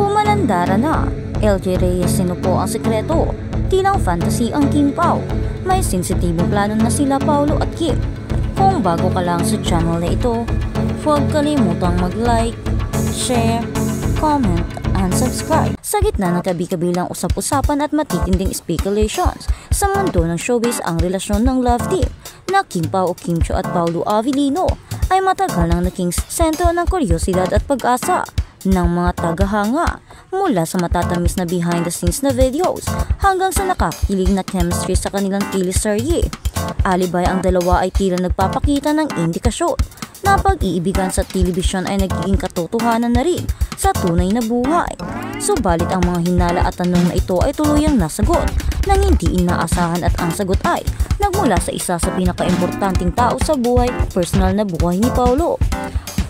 Pumalandara na. LJ Reyes, sino po ang sekreto? Tilang fantasy ang Kim Pao. May sensitibong plano na sila Paolo at Kim. Kung bago ka lang sa channel na ito, huwag kalimutang mag-like, share, comment, and subscribe. Sa gitna ng kabi-kabilang usap-usapan at matitinding speculations, sa mundo ng showbiz ang relasyon ng love team na Kim Pao o Kim Chiu at Paolo Avellino ay matagal nang naging sentro ng kuryosidad at pag-asa ng mga tagahanga, mula sa matatamis na behind the scenes na videos hanggang sa nakakilig na chemistry sa kanilang teleserye. Alibay ang dalawa ay tila nagpapakita ng indikasyon na pag-iibigan sa telebisyon ay nagiging katotohanan na rin sa tunay na buhay. Subalit ang mga hinala at tanong na ito ay tuluyang nasagot nang hindi inaasahan, at ang sagot ay nagmula sa isa sa pinakaimportanteng tao sa buhay, personal na buhay ni Paolo.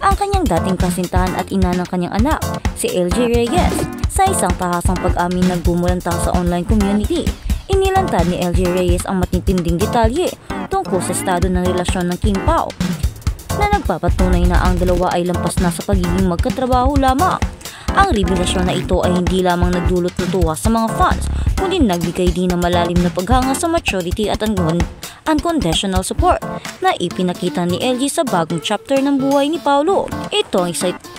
Ang kanyang dating kasintahan at ina ng kanyang anak, si LJ Reyes. Sa isang tahasang pag-amin nagbumulantang sa online community, inilantad ni LJ Reyes ang matitinding detalye tungkol sa estado ng relasyon ng Kim Pao, na nagpapatunay na ang dalawa ay lampas na sa pagiging magkatrabaho lamang. Ang revelasyon na ito ay hindi lamang nagdulot ng tuwa sa mga fans, kundi nagbigay din ng malalim na paghanga sa maturity at unconditional support na ipinakita ni LG sa bagong chapter ng buhay ni Paolo. Ito ay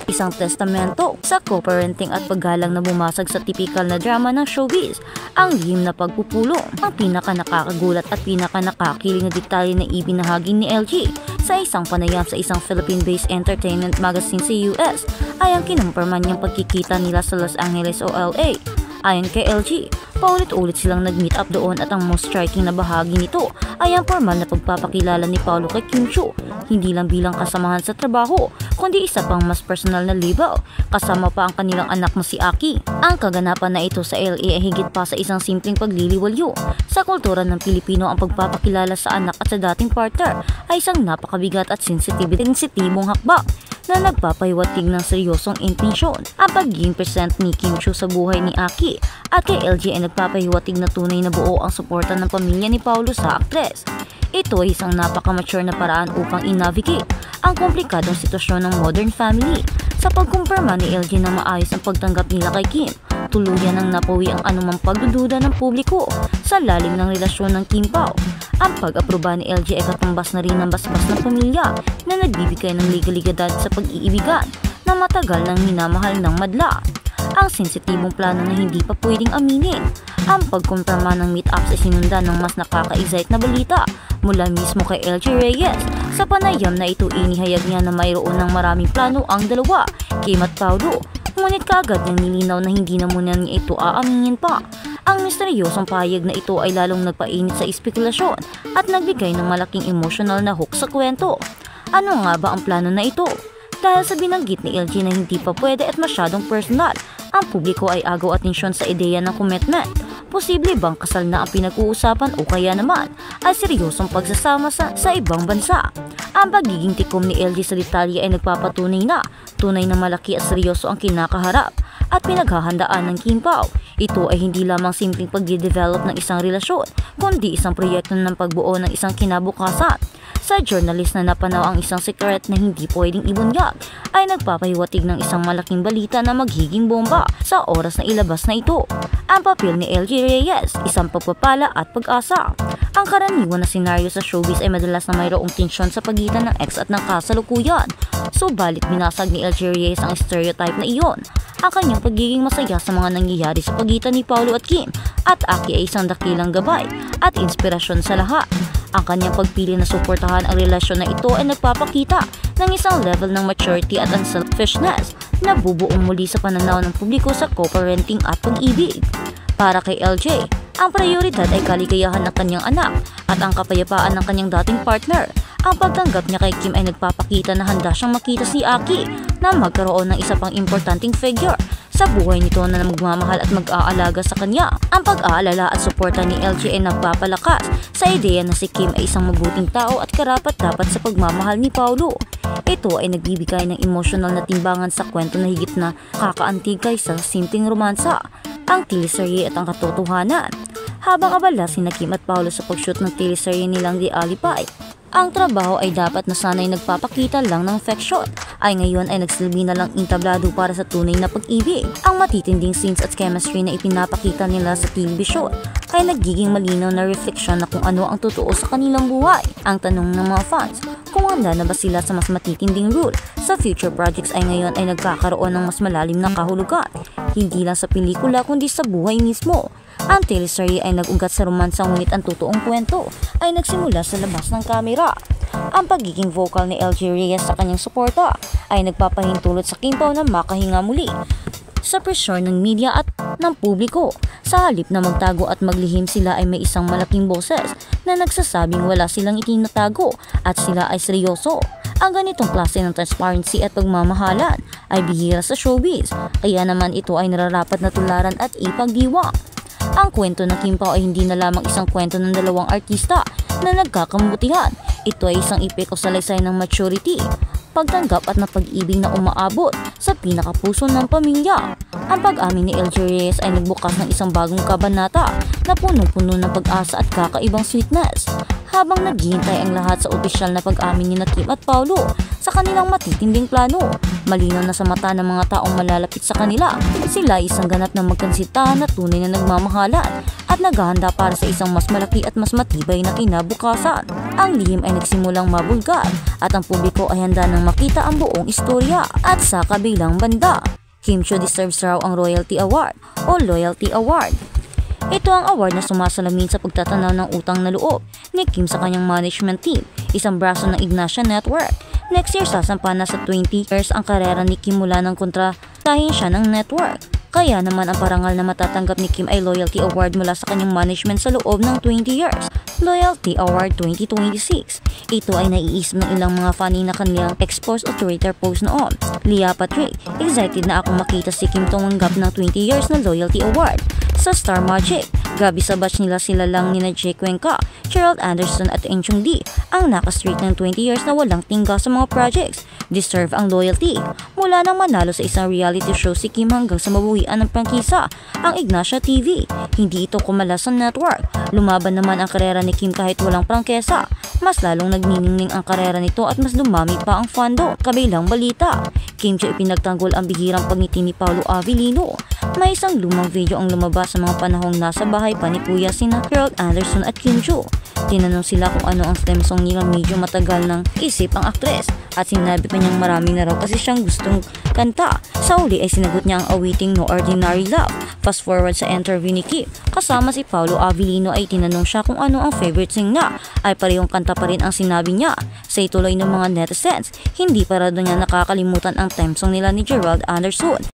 isang testamento sa co-parenting at paggalang na bumasag sa tipikal na drama ng showbiz. Ang lihim na pagpupulong, ang pinaka-nakakagulat at pinaka-nakakiling na detalye na ibinahagi ni LG sa isang panayam sa isang Philippine-based entertainment magazine sa US ay ang kinumpirma niyang pagkikita nila sa Los Angeles o LA. Ayon kay LG, paulit-ulit silang nag-meet up doon, at ang most striking na bahagi nito ay ang formal na pagpapakilala ni Paolo kay Kim Chiu, hindi lang bilang kasamahan sa trabaho, kundi isa pang mas personal na level, kasama pa ang kanilang anak na si Aki. Ang kaganapan na ito sa LA ay higit pa sa isang simpleng pagliliwalyo. Sa kultura ng Pilipino, ang pagpapakilala sa anak at sa dating partner ay isang napakabigat at sensitibong hakbang na nagpapahiwatig ng seryosong intensyon. Ang pagiging present ni Kim Chiu sa buhay ni Aki at kay LG ay nagpapahiwatig na tunay na buo ang suporta ng pamilya ni Paolo sa aktres. Ito ay isang napaka-mature na paraan upang i-navigate ang komplikadong sitwasyon ng modern family. Sa pagkumpirma ni LG na maayos ang pagtanggap nila kay Kim, tuluyan ang napawi ang anumang pagdududa ng publiko sa lalim ng relasyon ng Kim Pao. Ang pag-aproba ni LG ay katumbas na rin ng basbas ng pamilya na nagbibigay ng legalidad sa pag-iibigan na matagal nang minamahal ng madla. Ang sensitibong plano na hindi pa pwedeng aminin. Ang pagkumpirma ng meet-up sa sinundan ng mas nakaka-excite na balita mula mismo kay LJ Reyes. Sa panayam na ito, inihayag niya na mayroon ng maraming plano ang dalawa, Kim at Paolo. Ngunit kaagad niyang nilinaw na hindi na muna niya ito aaminin pa. Ang misteryosong pahayag na ito ay lalong nagpainit sa espekulasyon at nagbigay ng malaking emotional na hook sa kwento. Ano nga ba ang plano na ito? Dahil sa binanggit ni LG na hindi pa pwede at masyadong personal, ang publiko ay agaw atensyon sa ideya ng commitment. Posible bang kasal na ang pinag-uusapan o kaya naman ay seryosong pagsasama sa ibang bansa? Ang pagiging tikom ni LG sa detalye ay nagpapatunay na tunay na malaki at seryoso ang kinakaharap at pinaghahandaan ng Kim Pao. Ito ay hindi lamang simpleng pag-develop ng isang relasyon, kundi isang proyekto ng pagbuo ng isang kinabukasan. Sa journalist na napanaw ang isang secret na hindi pwedeng ibunyag, ay nagpapahiwatig ng isang malaking balita na maghiging bomba sa oras na ilabas na ito. Ang papel ni LJ Reyes, isang pagpapala at pag-asa. Ang karaniwan na senaryo sa showbiz ay madalas na mayroong tensyon sa pagitan ng ex at ng kasalukuyan. Subalit binasag ni LJ Reyes ang stereotype na iyon. Ang kanyang pagiging masaya sa mga nangyayari sa pagitan ni Paolo at Kim at Aki ay isang dakilang gabay at inspirasyon sa lahat. Ang kanyang pagpili na suportahan ang relasyon na ito ay nagpapakita ng isang level ng maturity at unselfishness na bubuong muli sa pananaw ng publiko sa co-parenting at pag-ibig. Para kay LJ, ang prioridad ay kaligayahan ng kanyang anak at ang kapayapaan ng kanyang dating partner. Ang pagtanggap niya kay Kim ay nagpapakita na handa siyang makita si Aki na magkaroon ng isa pang importanteng figure sa buhay nito na magmamahal at mag-aalaga sa kanya. Ang pag-aalala at suporta ni LG ay nagpapalakas sa ideya na si Kim ay isang mabuting tao at karapat-dapat sa pagmamahal ni Paolo. Ito ay nagbibigay ng emosyonal na timbangan sa kwento na higit na kakaantig kaysa simpleng romansa, ang teleserye at ang katotohanan. Habang abala sina Kim at Paolo sa pag-shoot ng teleserye nilang The Alibay, Ang trabaho ay dapat na sana'y nagpapakita lang ng affection ay ngayon ay nagsilbi na lang entablado para sa tunay na pag-ibig. Ang matitinding scenes at chemistry na ipinapakita nila sa television ay nagiging malinaw na refleksyon na kung ano ang totoo sa kanilang buhay. Ang tanong ng mga fans, kung handa na ba sila sa mas matitinding role sa future projects ay ngayon ay nagkakaroon ng mas malalim na kahulugan, hindi lang sa pelikula kundi sa buhay mismo. Ang teleserye ay nag-ugat sa romansa ngunit ang totoong kwento ay nagsimula sa labas ng kamera. Ang pagiging vocal ni LJ Reyes sa kanyang suporta ay nagpapahintulot sa Kim Pao na makahinga muli sa presyon ng media at ng publiko. Sa halip na magtago at maglihim, sila ay may isang malaking boses na nagsasabing wala silang itinatago at sila ay seryoso. Ang ganitong klase ng transparency at pagmamahalan ay bihira sa showbiz, kaya naman ito ay nararapat na tularan at ipagdiwang. Ang kwento ng Kim Pao ay hindi na lamang isang kwento ng dalawang artista na nagkakamutihan. Ito ay isang epek o salaysay ng maturity, pagtanggap at napag-ibig na umaabot sa pinakapuso ng pamilya. Ang pag-amin ni LJ Reyes ay nagbukas ng isang bagong kabanata na punong-puno ng pag-asa at kakaibang sweetness. Habang naghihintay ang lahat sa opisyal na pag-amin ni Kim at Paulo sa kanilang matitinding plano, malinaw na sa mata ng mga taong malalapit sa kanila, sila ay isang ganap na magkansita na tunay na nagmamahalan at naghahanda para sa isang mas malaki at mas matibay na kinabukasan. Ang lihim ay nagsimulang mabulgar at ang publiko ay handa nang makita ang buong istorya. At sa kabilang banda, Kim Chiu deserves raw ang Royalty Award o Loyalty Award. Ito ang award na sumasalamin sa pagtatanaw ng utang na loob ni Kim sa kanyang management team, isang braso ng Ignacia Network. Next year sasampa na sa 20 years ang karera ni Kim mula ng kontratahin siya ng network. Kaya naman ang parangal na matatanggap ni Kim ay Loyalty Award mula sa kanyang management sa loob ng 20 years. Loyalty Award 2026. Ito ay naiisip ng ilang mga funny na kanilang expose o Twitter post noon. Leah Patrick, excited na akong makita si Kim tumanggap ng 20 years na Loyalty Award. Sa Star Magic, gabi sa batch nila sila lang nina Jake Cuenca, Gerald Anderson at Enchong D ang naka-straight ng 20 years na walang tingga sa mga projects. Deserve ang loyalty. Mula nang manalo sa isang reality show si Kim hanggang sa mabuhian ng prangkisa, ang Ignacia TV. Hindi ito kumala sa network. Lumaban naman ang karera ni Kim kahit walang prangkesa. Mas lalong nagniningning ang karera nito at mas dumami pa ang fandom. Kabilang balita, Kim Chiu ipinagtanggol ang bihirang pagngiti ni Paolo Avellino. May isang lumang video ang lumabas sa mga panahong nasa bahay pa ni Kuya sina Gerald Anderson at Kim Chiu. Tinanong sila kung ano ang theme song nila, medyo matagal ng isip ang aktres at sinabi pa niyang marami na raw kasi siyang gustong kanta. Sa uli ay sinagot niya ang awiting No Ordinary Love. Fast forward sa interview ni Kim, kasama si Paolo Avellino ay tinanong siya kung ano ang favorite sing niya, ay parehong kanta pa rin ang sinabi niya. Sa ituloy ng mga netizens, hindi pa raw niya nakakalimutan ang theme song nila ni Gerald Anderson.